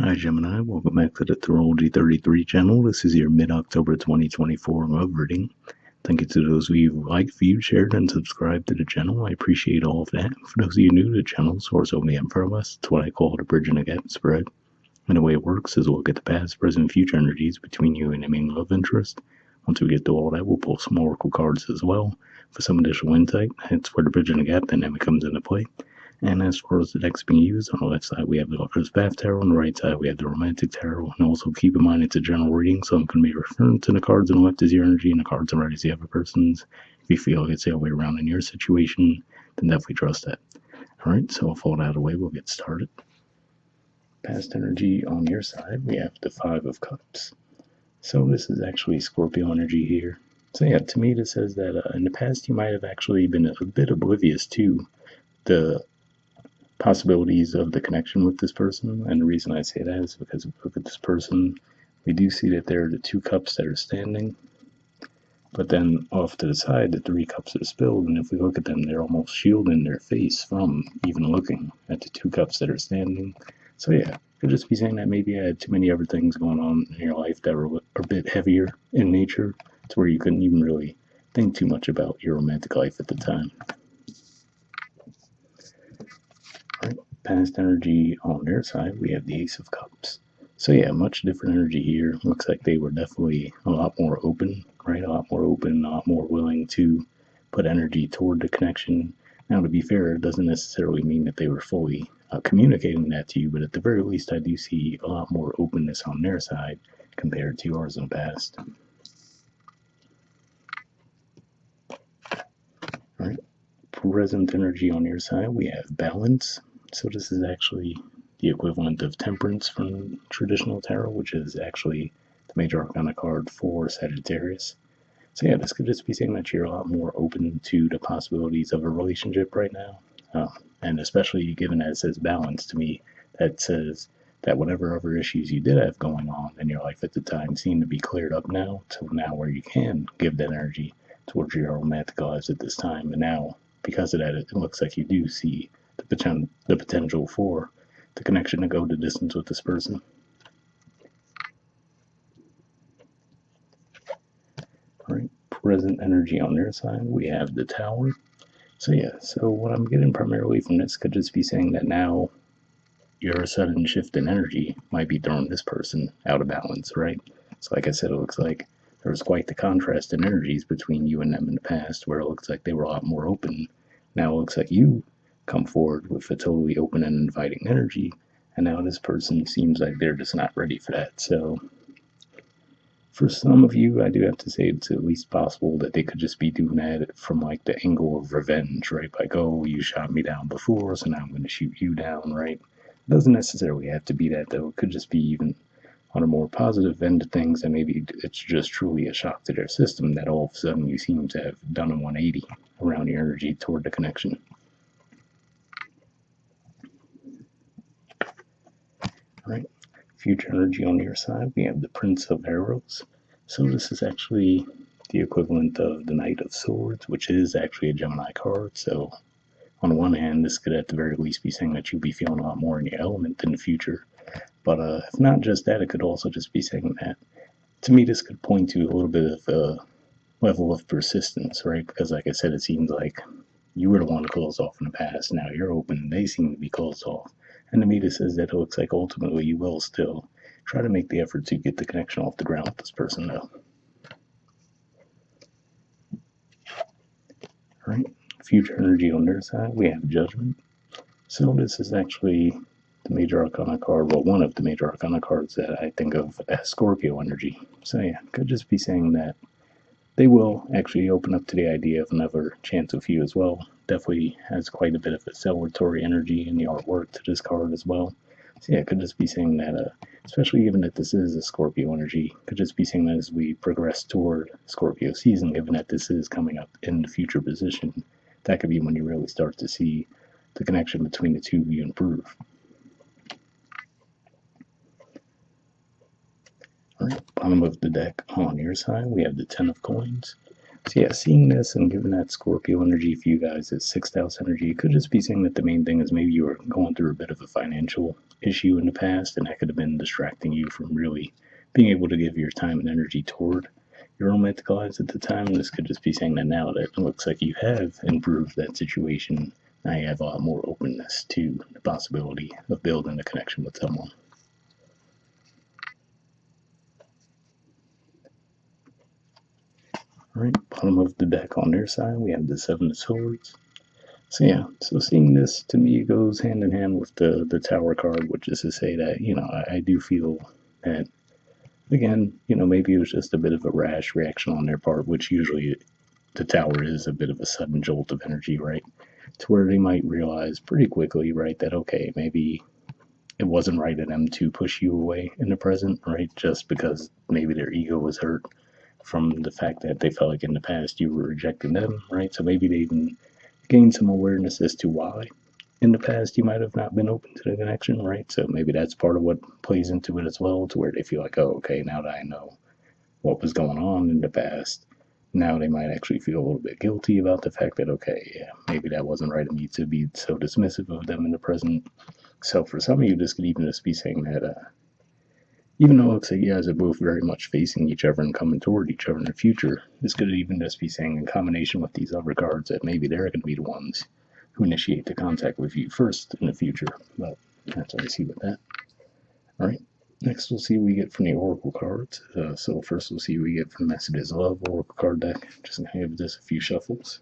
Hi Gemini, welcome back to the Astrology 33 channel. This is your mid-October 2024 love reading. Thank you to those of you who liked, viewed, shared, and subscribed to the channel. I appreciate all of that. For those of you new to the channel, source only and furless, it's what I call the bridge and a gap spread. And the way it works is we'll look at the past, present, and future energies between you and the main love interest. Once we get to all that, we'll pull some oracle cards as well for some additional insight. It's where the bridge and the gap dynamic comes into play. And as far as the decks being used, on the left side we have the Lover's Path Tarot, on the right side we have the Romantic Tarot. And also keep in mind it's a general reading, so I'm going to be referring to the cards on the left as your energy and the cards on the right as the other person's. If you feel it's the other way around in your situation, then definitely trust that. Alright, so with all that out of the way, we'll get started. Past energy on your side, we have the Five of Cups. So this is actually Scorpio energy here. So yeah, to me this says that in the past you might have actually been a bit oblivious to the possibilities of the connection with this person. And the reason I say that is because if we look at this person, we do see that there are the two cups that are standing, but then off to the side the three cups are spilled, and if we look at them, they're almost shielding their face from even looking at the two cups that are standing. So yeah, could just be saying that maybe I had too many other things going on in your life that were a bit heavier in nature to where you couldn't even really think too much about your romantic life at the time. Past energy on their side, we have the Ace of Cups. So yeah, much different energy here. Looks like they were definitely a lot more open, right? A lot more open, a lot more willing to put energy toward the connection. Now, to be fair, it doesn't necessarily mean that they were fully communicating that to you, but at the very least, I do see a lot more openness on their side compared to yours in the past. All right, present energy on your side, we have Balance. So this is actually the equivalent of Temperance from traditional tarot, which is actually the major arcana card for Sagittarius. So yeah, this could just be saying that you're a lot more open to the possibilities of a relationship right now. And especially given that it says balance, to me, that says that whatever other issues you did have going on in your life at the time seem to be cleared up now, to now where you can give that energy towards your romantic lives at this time. And now, because of that, it looks like you do see the potential for the connection to go the distance with this person. All right, present energy on their side, we have the Tower. So yeah, so what I'm getting primarily from this could just be saying that now your sudden shift in energy might be throwing this person out of balance, right? So like I said, it looks like there was quite the contrast in energies between you and them in the past, where it looks like they were a lot more open. Now it looks like you come forward with a totally open and inviting energy, and now this person seems like they're just not ready for that. So for some of you, I do have to say it's at least possible that they could just be doing that from like the angle of revenge, right? Like, oh, you shot me down before, so now I'm going to shoot you down, right? It doesn't necessarily have to be that, though. It could just be even on a more positive end of things, and maybe it's just truly a shock to their system that all of a sudden you seem to have done a 180 around your energy toward the connection. Right, future energy on your side, we have the Prince of Arrows. So this is actually the equivalent of the Knight of Swords, which is actually a Gemini card. So on one hand, this could at the very least be saying that you'll be feeling a lot more in your element in the future. But if not just that, it could also just be saying that, to me, this could point to a little bit of a level of persistence, right? Because like I said, it seems like you were the one closed off in the past. Now you're open. They seem to be closed off. And to me, this says that it looks like ultimately you will still try to make the effort to get the connection off the ground with this person, though. All right, future energy on their side, we have Judgment. So this is actually the major arcana card, well, one of the major arcana cards that I think of as Scorpio energy. So yeah, could just be saying that they will actually open up to the idea of another chance with you as well. Definitely has quite a bit of a celebratory energy in the artwork to this card as well. So yeah, could just be saying that, especially given that this is a Scorpio energy, could just be saying that as we progress toward Scorpio season, given that this is coming up in the future position, that could be when you really start to see the connection between the two of you improve. All right, bottom of the deck on your side, we have the Ten of Coins. So yeah, seeing this and given that Scorpio energy for you guys is 6th house energy, it could just be saying that the main thing is maybe you were going through a bit of a financial issue in the past, and that could have been distracting you from really being able to give your time and energy toward your romantic lives at the time. This could just be saying that now that it looks like you have improved that situation, now you have a lot more openness to the possibility of building a connection with someone. All right, bottom of the deck on their side, we have the Seven of Swords. So yeah, so seeing this to me goes hand in hand with the Tower card, which is to say that I do feel that again, maybe it was just a bit of a rash reaction on their part, which usually the Tower is a bit of a sudden jolt of energy, right? To where they might realize pretty quickly, right, that okay, maybe it wasn't right of them to push you away in the present, right? Just because maybe their ego was hurt from the fact that they felt like in the past you were rejecting them, right? So maybe they even gained some awareness as to why in the past you might have not been open to the connection, right? So maybe that's part of what plays into it as well, to where they feel like, oh, okay, now that I know what was going on in the past, now they might actually feel a little bit guilty about the fact that, okay, yeah, maybe that wasn't right of me to be so dismissive of them in the present. So for some of you, this could even just be saying that, even though it looks like you guys are both very much facing each other and coming toward each other in the future, this could even just be saying in combination with these other cards that maybe they're going to be the ones who initiate the contact with you first in the future. But that's what I see with that. All right. Next, we'll see what we get from the Oracle cards. So first, we'll see what we get from the Messages of Love Oracle card deck. Just going to give this a few shuffles.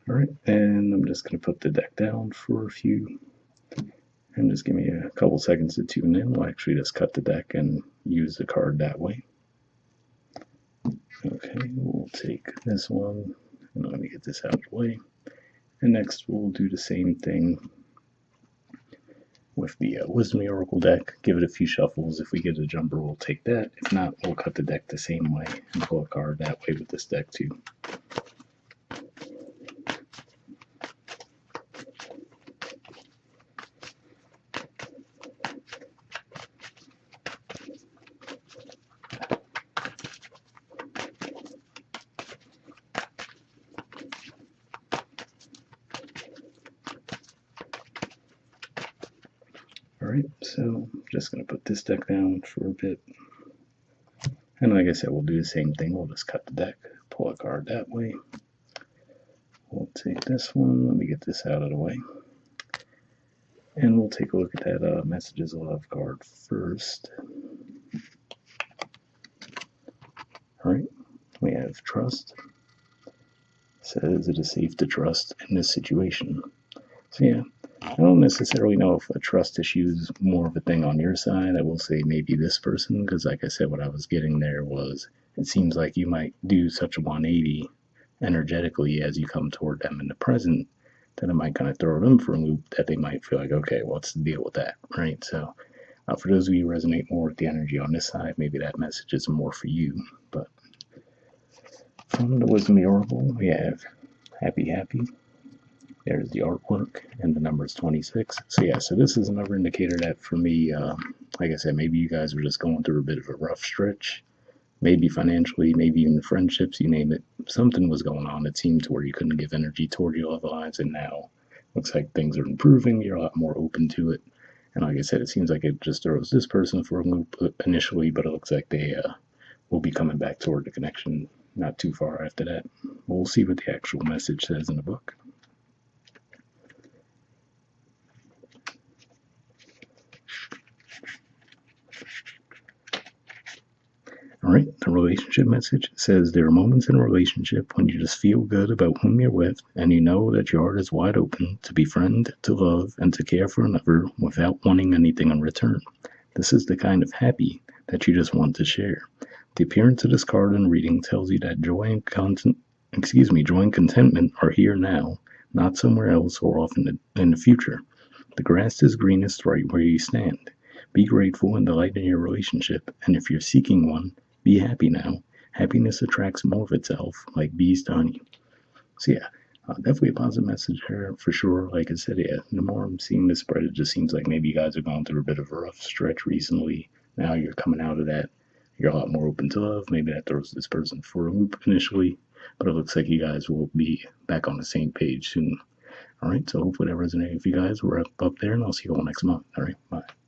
All right, and I'm just going to put the deck down for a few, and just give me a couple seconds to tune in. We'll actually just cut the deck and use the card that way. Okay, we'll take this one, and let me get this out of the way. And next, we'll do the same thing with the Wisdom Oracle deck. Give it a few shuffles. If we get a jumper, we'll take that. If not, we'll cut the deck the same way and pull a card that way with this deck too. Alright, so I'm just going to put this deck down for a bit. And like I said, we'll do the same thing. We'll just cut the deck, pull a card that way. We'll take this one. Let me get this out of the way. And we'll take a look at that Messages of Love card first. Alright, we have Trust. It says it is safe to trust in this situation. So yeah, I don't necessarily know if a trust issue is more of a thing on your side. I will say maybe this person, because like I said, what I was getting there was it seems like you might do such a 180 energetically as you come toward them in the present that it might kind of throw them for a loop, that they might feel like, okay, what's the deal with that, right? So for those of you who resonate more with the energy on this side, maybe that message is more for you. But from the Wisdom Oracle, we have Happy Happy. There's the artwork, and the number is 26. So yeah, so this is another indicator that for me, like I said, maybe you guys were just going through a bit of a rough stretch. Maybe financially, maybe even friendships, you name it. Something was going on. It seemed to where you couldn't give energy toward your love lives, and now looks like things are improving. You're a lot more open to it. And like I said, it seems like it just throws this person for a loop initially, but it looks like they will be coming back toward the connection not too far after that. We'll see what the actual message says in the book. All right, the relationship message says there are moments in a relationship when you just feel good about whom you're with, and you know that your heart is wide open to befriend, to love, and to care for another without wanting anything in return. This is the kind of happy that you just want to share. The appearance of this card in reading tells you that joy and contentment are here now, not somewhere else or off in the future. The grass is greenest right where you stand. Be grateful and delight in your relationship. And if you're seeking one, be happy now. Happiness attracts more of itself, like bees to honey. So yeah, definitely a positive message here for sure. Like I said, yeah, the more I'm seeing this spread, it just seems like maybe you guys are going through a bit of a rough stretch recently. Now you're coming out of that. You're a lot more open to love. Maybe that throws this person for a loop initially, but it looks like you guys will be back on the same page soon. All right, so hopefully that resonated with you guys. We're up there, and I'll see you all next month. All right, bye.